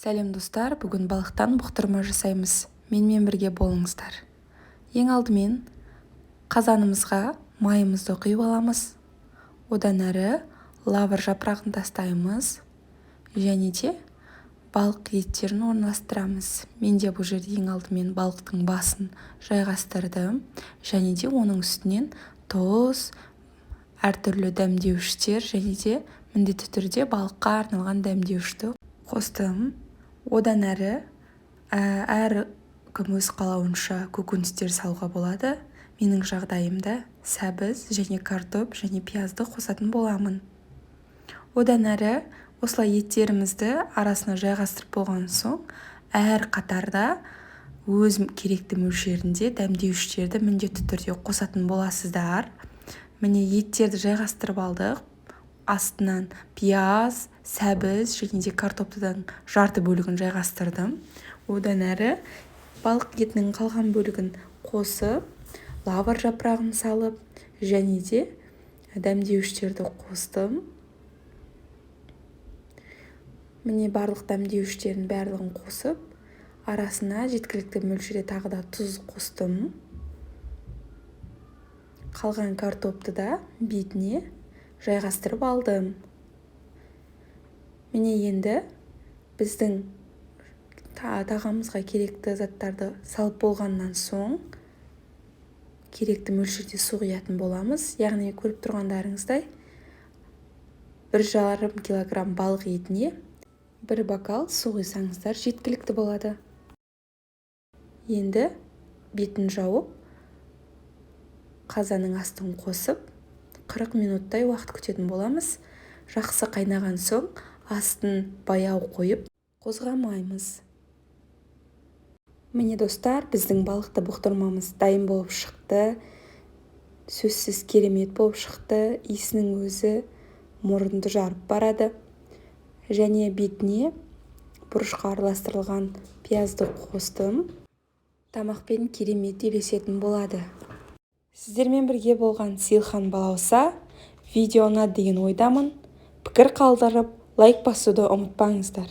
Сәлем достар, бүгін балықтан бұқтырма жасаймыз. Менімен бірге болыңыздар. Ең алдымен қазанымызға майымызды құйып аламыз. Одан әрі лавр жапырағын тастаймыз. Және де балық еттерін орналастырамыз. Мен де бұл жерде ең алдымен балықтың басын жайғастырдым. Және де оның үстінен тұз, әртүрлі дәмдеуіштер және де міндетті түрде балыққа арналған дәмдеуішті қостым. Одан әрі әркім өз қалауынша көкөністер салуға болады. Менің жағдайымда сәбіз және картоп және пиязды қосатын боламын. Одан әрі осылай еттерімізді арасына жайғастырып болған соң, әр қатарда өз керекті мөлшерінде дәмдеуіштерді міндетті түрде қосатын боласыздар. Міне еттерді жайғастырып алдық. Астынан пияз, сәбіз және де картоптың жарты бөлігін жайғастырдым. Одан әрі балық етінің қалған бөлігін қосып, лавр жапырағын салып, және де дәмдеуіштерді қостым. Міне барлық дәмдеуіштердің барлығын қосып, арасына жеткілікті мөлшерде тағы да тұз қостым. Қалған картопты да бетіне жайғастырып алдым. Міне енді біздің тағамымызға керекті заттарды салып болғаннан соң керекті мөлшерде су құятын боламыз. Яғни көріп тұрғандарыңыздай 1,5 килограмм балық етіне 1 бокал су құйсаңыздар жеткілікті болады. Енді бетін жауып, қазанның астын қосып 40 минуттай уақыт күтетін боламыз. Жақсы қайнаған соң астын баяу қойып қозғамаймыз. Міне достар, біздің балықты бұқтырмамыз дайын болып шықты. Сөзсіз керемет болып шықты. Иісінің өзі мұрынды жарып барады. Және бетіне бұрышқа араластырылған пиязды қостым. Тамақпен керемет үйлесетін болады. Сіздермен бірге болған Сейілхан балауса, видео ұнады деген ойдамын. Пікір қалдырып, лайк басуды ұмытпаңыздар.